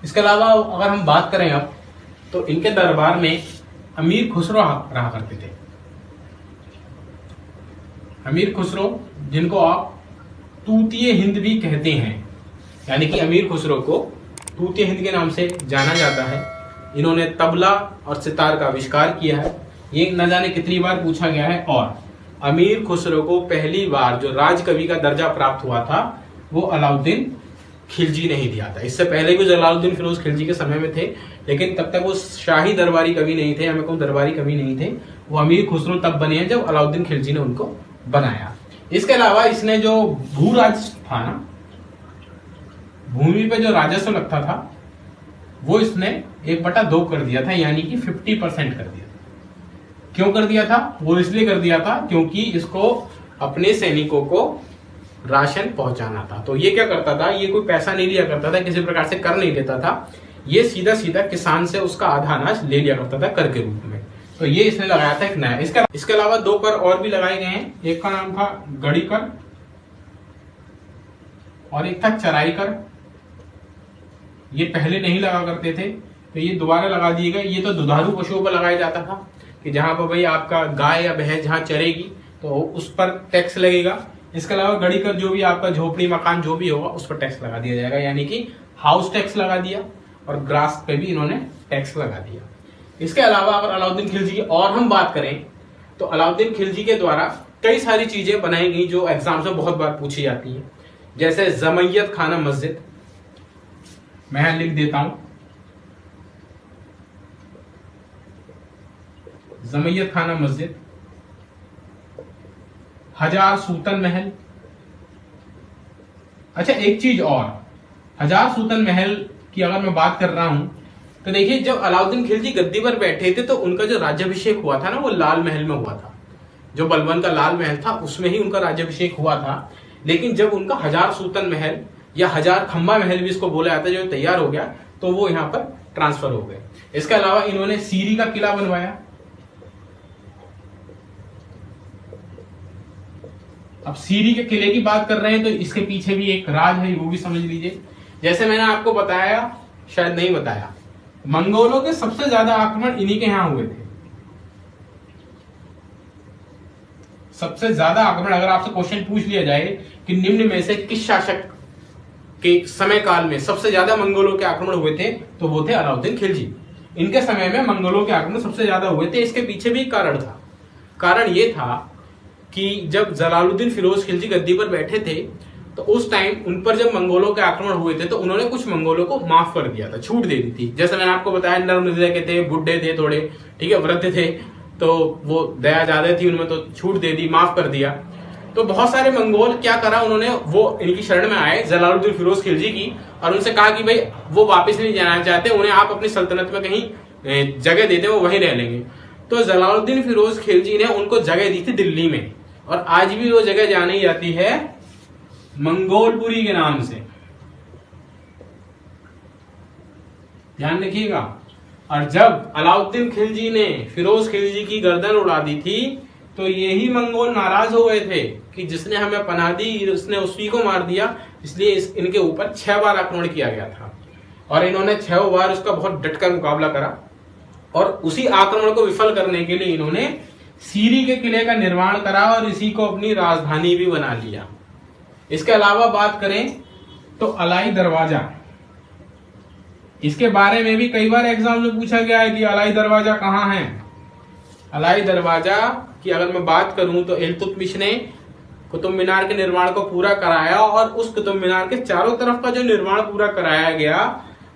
इसके अलावा अगर हम बात करें अब, तो इनके दरबार में अमीर खुसरो रहा करते थे। अमीर खुसरो, जिनको आप तूतीय हिंद भी कहते हैं, यानी कि अमीर खुसरो को तूतीय हिंद के नाम से जाना जाता है। इन्होंने तबला और सितार का आविष्कार किया है। ये न जाने कितनी बार पूछा गया है। और अमीर खुसरो को पहली बार जो राजकवि का दर्जा प्राप्त हुआ था वो अलाउद्दीन खिलजी ने ही दिया था। इससे पहले भी जलालुद्दीन फिरोज खिलजी के समय में थे, लेकिन तब तक वो शाही दरबारी कवि नहीं थे, हमें कोई दरबारी कवि नहीं थे। वो अमीर खुसरो तब बने हैं जब अलाउद्दीन खिलजी ने उनको बनाया। इसके अलावा इसने जो भू राज था ना, भूमि पे जो राजस्व लगता था वो इसने 1/2 कर दिया था, यानी कि 50% कर दिया था। क्यों कर दिया था? वो इसलिए कर दिया था क्योंकि इसको अपने सैनिकों को राशन पहुंचाना था। तो ये क्या करता था, ये कोई पैसा नहीं लिया करता था, किसी प्रकार से कर नहीं लेता था, ये सीधा सीधा किसान से उसका आधा अनाज ले लिया करता था कर के रूप में। तो ये इसने लगाया था एक नया। इसके अलावा 2 कर और भी लगाए गए हैं। एक का नाम था गड़ी कर और एक था चराई कर। ये पहले नहीं लगा करते थे, तो ये दोबारा लगा दिए गए। ये तो दुधारू पशुओं पर लगाया जाता था कि जहां पर भाई आपका गाय या भैंस जहां चरेगी तो उस पर टैक्स लगेगा। इसके अलावा गड़ी कर जो भी आपका झोपड़ी मकान जो भी होगा उस पर टैक्स लगा दिया जाएगा, यानी कि हाउस टैक्स लगा दिया। और ग्रास पे भी इन्होंने टैक्स लगा दिया। इसके अलावा अगर अलाउद्दीन खिलजी की और हम बात करें तो अलाउद्दीन खिलजी के द्वारा कई सारी चीजें बनाई गई जो एग्जाम्स में बहुत बार पूछी जाती है, जैसे जमैयत खाना मस्जिद, मैं लिख देता हूं, जमैयत खाना मस्जिद, हजार सूतन महल। अच्छा, एक चीज और, हजार सूतन महल की अगर मैं बात कर रहा हूं तो देखिए, जब अलाउद्दीन खिलजी गद्दी पर बैठे थे तो उनका जो राज्याभिषेक हुआ था ना वो लाल महल में हुआ था। जो बलबन का लाल महल था उसमें ही उनका राज्याभिषेक हुआ था। लेकिन जब उनका हजार सूतन महल या हजार खंबा महल भी इसको बोला जाता है जो तैयार हो गया, तो वो यहां पर ट्रांसफर हो गए। इसके अलावा इन्होंने सीरी का किला बनवाया। अब सीरी के किले की बात कर रहे हैं तो इसके पीछे भी एक राज है, वो भी समझ लीजिए। जैसे मैंने आपको बताया, शायद नहीं बताया, मंगोलों के सबसे ज्यादा आक्रमण इन्हीं के यहां हुए थे। सबसे ज्यादा आक्रमण, अगर आपसे क्वेश्चन पूछ लिया जाए कि निम्न में से किस शासक के समय काल में सबसे ज्यादा मंगोलों के आक्रमण हुए थे, तो वो थे अलाउद्दीन खिलजी। इनके समय में मंगोलों के आक्रमण सबसे ज्यादा हुए थे। इसके पीछे भी एक कारण था। कारण ये था कि जब जलालुद्दीन फिरोज खिलजी गद्दी पर बैठे थे तो उस टाइम उन पर जब मंगोलों के आक्रमण हुए थे तो उन्होंने कुछ मंगोलों को माफ कर दिया था, छूट दे दी थी। जैसे मैंने आपको बताया, नर्म हृदय के थे, बुढ़े थे थोड़े, ठीक है, वृद्ध थे, तो वो दया ज्यादा थी उनमें, तो छूट दे दी, माफ कर दिया। तो बहुत सारे मंगोल क्या करा उन्होंने, वो इनकी शरण में आए जलालुद्दीन फिरोज खिलजी की, और उनसे कहा कि भाई वो वापस नहीं जाना चाहते, उन्हें आप अपनी सल्तनत में कहीं जगह देते, वो वहीं रह लेंगे। तो जलालुद्दीन फिरोज खिलजी ने उनको जगह दी थी दिल्ली में, और आज भी वो जगह जानी जाती है मंगोलपुरी के नाम से, ध्यान रखिएगा। और जब अलाउद्दीन खिलजी ने फिरोज खिलजी की गर्दन उड़ा दी थी तो यही मंगोल नाराज हो गए थे कि जिसने हमें पनाह दी उसने उसी को मार दिया। इसलिए इनके ऊपर 6 बार आक्रमण किया गया था और इन्होंने 6 बार उसका बहुत डटकर मुकाबला करा। और उसी आक्रमण को विफल करने के लिए इन्होंने सीरी के किले का निर्माण करा और इसी को अपनी राजधानी भी बना लिया। इसके अलावा बात करें तो अलाई दरवाजा, इसके बारे में भी कई बार एग्जाम में पूछा गया है कि अलाई दरवाजा कहां है। अलाई दरवाजा की अगर मैं बात करूं तो इल्तुतमिश ने कुतुब मीनार के निर्माण को पूरा कराया, और उस कुतुब मीनार के चारों तरफ का जो निर्माण पूरा कराया गया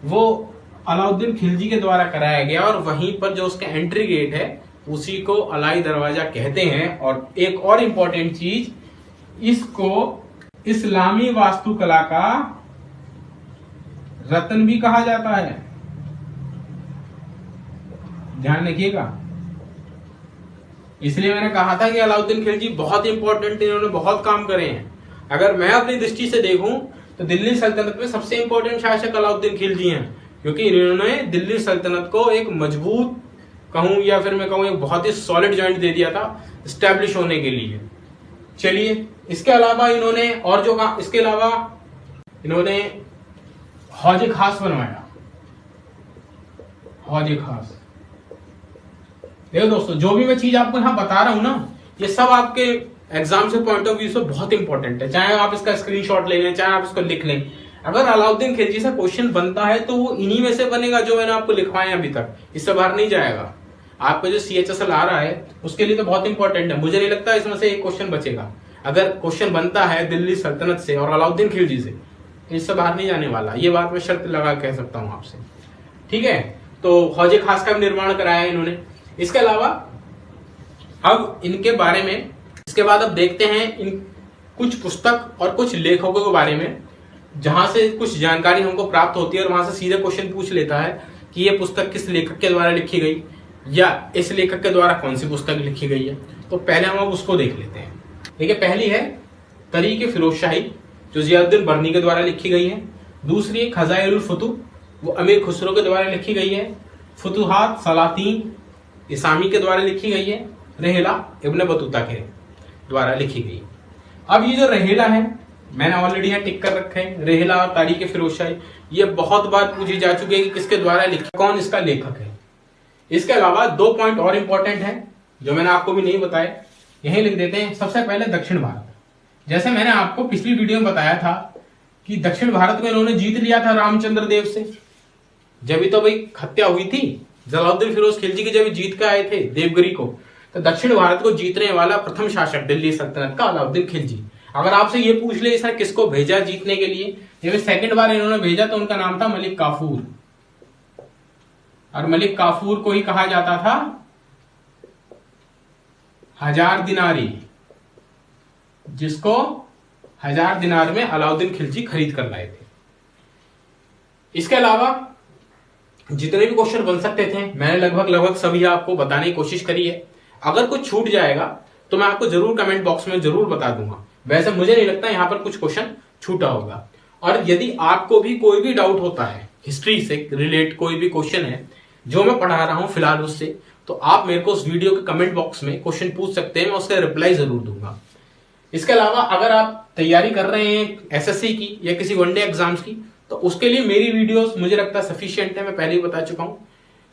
वो अलाउद्दीन खिलजी के द्वारा कराया गया। और वहीं पर जो उसका एंट्री गेट है उसी को अलाई दरवाजा कहते हैं। और एक और इंपॉर्टेंट चीज, इसको इस्लामी वास्तुकला का रत्न भी कहा जाता है, ध्यान रखिएगा। इसलिए मैंने कहा था कि अलाउद्दीन खिलजी बहुत इंपॉर्टेंट, इन्होंने बहुत काम करे हैं। अगर मैं अपनी दृष्टि से देखूं तो दिल्ली सल्तनत में सबसे इंपॉर्टेंट शासक अलाउद्दीन खिलजी हैं, क्योंकि इन्होंने दिल्ली सल्तनत को एक मजबूत कहूं या फिर मैं कहूं एक बहुत ही सॉलिड जॉइंट दे दिया था स्टैब्लिश होने के लिए। चलिए, इसके अलावा इन्होंने और जो कहा, इसके अलावा इन्होंने हौज खास बनवाया। हौज खास। देखो दोस्तों, जो भी मैं चीज आपको यहाँ बता रहा हूं ना, ये सब आपके एग्जाम से पॉइंट ऑफ व्यू से बहुत इंपॉर्टेंट है। चाहे आप इसका स्क्रीनशॉट ले लें, चाहे आप इसको लिख लें, अगर अलाउद्दीन खिलजी से क्वेश्चन बनता है तो वो इन्हीं में से बनेगा जो मैंने आपको लिखवाए अभी तक, इससे बाहर नहीं जाएगा। आपका जो CHSL आ रहा है उसके लिए तो बहुत इंपॉर्टेंट है। मुझे नहीं लगता इसमें से एक क्वेश्चन बचेगा। अगर क्वेश्चन बनता है दिल्ली सल्तनत से और अलाउद्दीन खिलजी से, इससे बाहर नहीं जाने वाला। ये बात मैं शर्त लगा कह सकता हूं आपसे, ठीक है। तो हौज खास का भी निर्माण कराया है इन्होंने। इसके अलावा अब इनके बारे में, इसके बाद अब देखते हैं इन कुछ पुस्तक और कुछ लेखकों के बारे में, जहां से कुछ जानकारी हमको प्राप्त होती है और वहां से सीधे क्वेश्चन पूछ लेता है कि ये पुस्तक किस लेखक के द्वारा लिखी गई, या इस लेखक के द्वारा कौन सी पुस्तक लिखी गई है। तो पहले हम अब उसको देख लेते हैं। देखिए, पहली है तरीक़ फिरोज शाही, जो जियाउद्दीन बर्नी के द्वारा लिखी गई है। दूसरी खज़ाइनुल फुतूह, वो अमीर खुसरो के द्वारा लिखी गई है। फुतुहात सलातीन इसामी के द्वारा लिखी गई है। रहेला इब्न बतूता के द्वारा लिखी गई। अब ये जो रहेला है, मैंने ऑलरेडी यहाँ टिक कर रखा है, रहेला और तारीख़ फिरोज शाही, ये बहुत बार पूछी जा चुकी है कि किसके द्वारा लिखा, कौन इसका लेखक है। इसके अलावा 2 पॉइंट और इंपॉर्टेंट है जो मैंने आपको भी नहीं बताया, यही लिख देते हैं। सबसे पहले दक्षिण भारत, जैसे मैंने आपको पिछली वीडियो में बताया था कि दक्षिण भारत में इन्होंने जीत लिया था रामचंद्र देव से। जब तो भाई हत्या हुई थी जलालुद्दीन फिरोज खिलजी की, जब जीत के आए थे देवगिरी को, तो दक्षिण भारत को जीतने वाला प्रथम शासक दिल्ली सल्तनत का अलाउद्दीन खिलजी। अगर आपसे ये पूछ ले इसने किसको भेजा जीतने के लिए, जब सेकंड बार इन्होंने भेजा तो उनका नाम था मलिक काफूर, और मलिक काफूर को ही कहा जाता था 1000 दिनारी, जिसको 1000 दिनार में अलाउद्दीन खिलजी खरीद कर लाए थे। इसके अलावा जितने भी क्वेश्चन बन सकते थे मैंने लगभग सभी आपको बताने की कोशिश करी है। अगर कुछ छूट जाएगा तो मैं आपको जरूर कमेंट बॉक्स में जरूर बता दूंगा। वैसे मुझे नहीं लगता यहाँ पर कुछ क्वेश्चन छूटा होगा। और यदि आपको भी कोई भी डाउट होता है, हिस्ट्री से रिलेट कोई भी क्वेश्चन है जो मैं पढ़ा रहा हूं फिलहाल उससे, तो आप मेरे को उस वीडियो के कमेंट बॉक्स में क्वेश्चन पूछ सकते हैं, मैं उसका रिप्लाई जरूर दूंगा। इसके अलावा अगर आप तैयारी कर रहे हैं SSC की या किसी वनडे एग्जाम्स की, तो उसके लिए मेरी वीडियोस मुझे लगता है सफिशिएंट है, मैं पहले ही बता चुका हूं।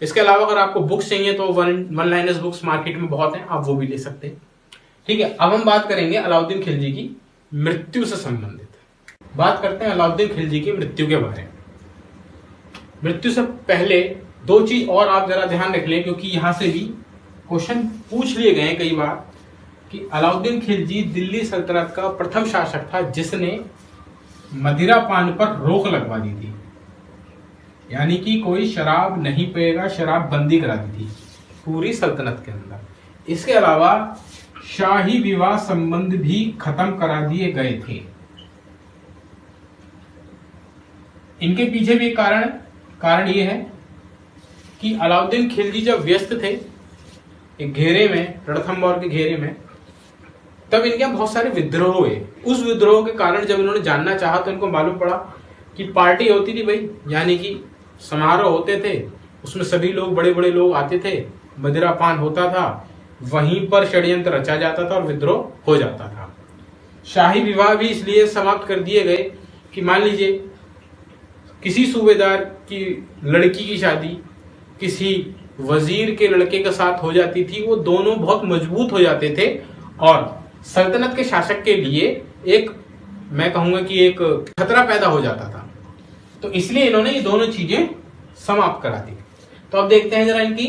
इसके अलावा अगर आपको बुक्स चाहिए तो वन लाइनर्स बुक्स मार्केट में बहुत हैं, आप वो भी ले सकते हैं। ठीक है, अब हम बात करेंगे अलाउद्दीन खिलजी की मृत्यु से संबंधित। बात करते हैं अलाउद्दीन खिलजी की मृत्यु के बारे में। मृत्यु से पहले 2 चीज और आप जरा ध्यान रख लें, क्योंकि यहां से भी क्वेश्चन पूछ लिए गए कई बार कि अलाउद्दीन खिलजी दिल्ली सल्तनत का प्रथम शासक था जिसने मदिरा पान पर रोक लगवा दी थी, यानी कि कोई शराब नहीं पिएगा, शराब बंदी करा दी थी पूरी सल्तनत के अंदर। इसके अलावा शाही विवाह संबंध भी खत्म करा दिए गए थे। इनके पीछे भी कारण ये है कि अलाउद्दीन खिलजी जब व्यस्त थे एक घेरे में, रणथंबोर के घेरे में, तब इनके बहुत सारे विद्रोह हुए। उस विद्रोह के कारण जब इन्होंने जानना चाहा तो इनको मालूम पड़ा कि पार्टी होती थी भाई, यानी कि समारोह होते थे, उसमें सभी लोग बड़े बड़े लोग आते थे, मदिरा पान होता था, वहीं पर षड्यंत्र रचा जाता था और विद्रोह हो जाता था। शाही विवाह भी इसलिए समाप्त कर दिए गए कि मान लीजिए किसी सूबेदार की लड़की की शादी किसी वजीर के लड़के के साथ हो जाती थी, वो दोनों बहुत मजबूत हो जाते थे और सल्तनत के शासक के लिए एक, मैं कहूंगा कि एक खतरा पैदा हो जाता था। तो इसलिए इन्होंने ये दोनों चीजें समाप्त करा दी। तो अब देखते हैं जरा इनकी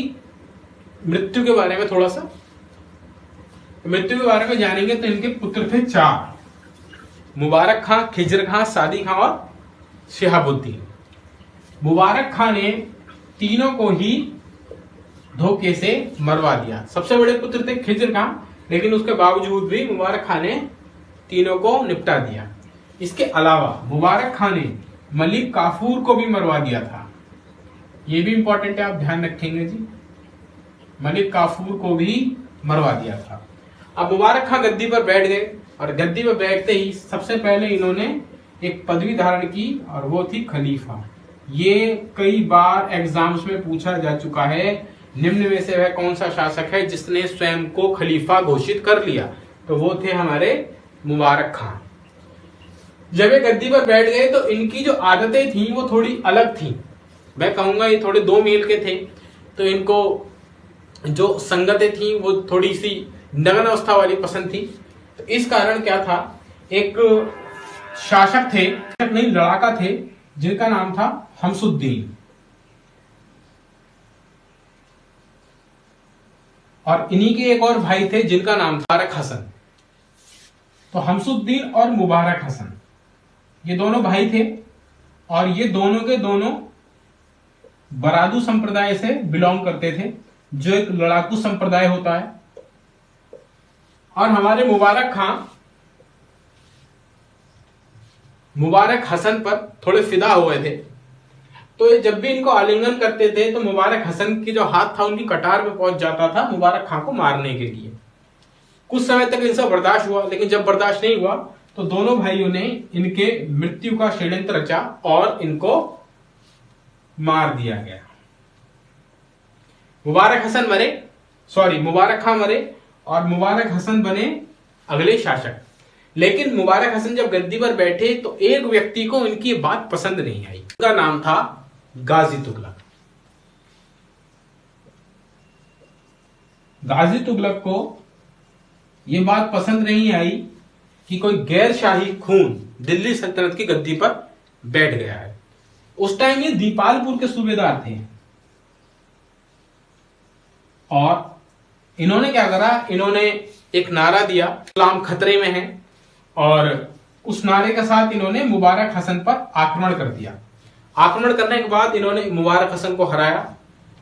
मृत्यु के बारे में थोड़ा सा। मृत्यु के बारे में जानेंगे तो इनके पुत्र थे 4, मुबारक खां, खिजर खां, सादी खां और शिहाबुद्दीन। मुबारक खां ने तीनों को ही धोखे से मरवा दिया। सबसे बड़े पुत्र थे खिजर खां, लेकिन उसके बावजूद भी मुबारक खां ने तीनों को निपटा दिया। इसके अलावा मुबारक खां ने मलिक काफूर को भी मरवा दिया था। ये भी इंपॉर्टेंट है, आप ध्यान रखेंगे जी, मलिक काफूर को भी मरवा दिया था। अब मुबारक खां गद्दी पर बैठ गए और गद्दी पर बैठते ही सबसे पहले इन्होंने एक पदवी धारण की और वो थी खलीफा। ये कई बार एग्जाम्स में पूछा जा चुका है, निम्न में से वह कौन सा शासक है जिसने स्वयं को खलीफा घोषित कर लिया, तो वो थे हमारे मुबारक खां। जब ये गद्दी पर बैठ गए तो इनकी जो आदतें थी वो थोड़ी अलग थी। मैं कहूंगा ये थोड़े 2 मील के थे। तो इनको जो संगतें थी वो थोड़ी सी नग्न अवस्था वाली पसंद थी। तो इस कारण क्या था, एक शासक थे, नहीं लड़ाका थे, जिनका नाम था हमसुद्दीन, और इन्हीं के एक और भाई थे जिनका नाम था मुबारक हसन। तो हमसुद्दीन और मुबारक हसन ये दोनों भाई थे, और ये दोनों के दोनों बरादू संप्रदाय से बिलोंग करते थे, जो एक लड़ाकू संप्रदाय होता है। और हमारे मुबारक हसन पर थोड़े फिदा हुए थे। तो ये जब भी इनको आलिंगन करते थे तो मुबारक हसन की जो हाथ था उनकी कटार पे पहुंच जाता था मुबारक खां को मारने के लिए। कुछ समय तक इनसे बर्दाश्त हुआ, लेकिन जब बर्दाश्त नहीं हुआ तो दोनों भाइयों ने इनके मृत्यु का षड्यंत्र रचा और इनको मार दिया गया। मुबारक खां मरे और मुबारक हसन बने अगले शासक। लेकिन मुबारक हसन जब गद्दी पर बैठे तो एक व्यक्ति को इनकी बात पसंद नहीं आई, उनका नाम था गाजी तुगलक। गाजी तुगलक को यह बात पसंद नहीं आई कि कोई गैर शाही खून दिल्ली सल्तनत की गद्दी पर बैठ गया है। उस टाइम ये दीपालपुर के सूबेदार थे, और इन्होंने क्या करा, इन्होंने एक नारा दिया, इस्लाम खतरे में है, और उस नारे के साथ इन्होंने मुबारक हसन पर आक्रमण कर दिया। आक्रमण करने के बाद इन्होंने मुबारक हसन को हराया,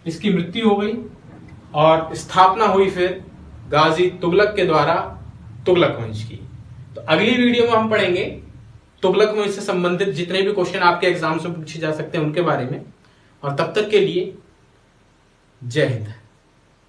इसकी मृत्यु हो गई और स्थापना हुई फिर गाजी तुगलक के द्वारा तुगलक वंश की। तो अगली वीडियो में हम पढ़ेंगे तुगलक वंश से संबंधित जितने भी क्वेश्चन आपके एग्जाम्स में पूछे जा सकते हैं उनके बारे में। और तब तक के लिए जय हिंद।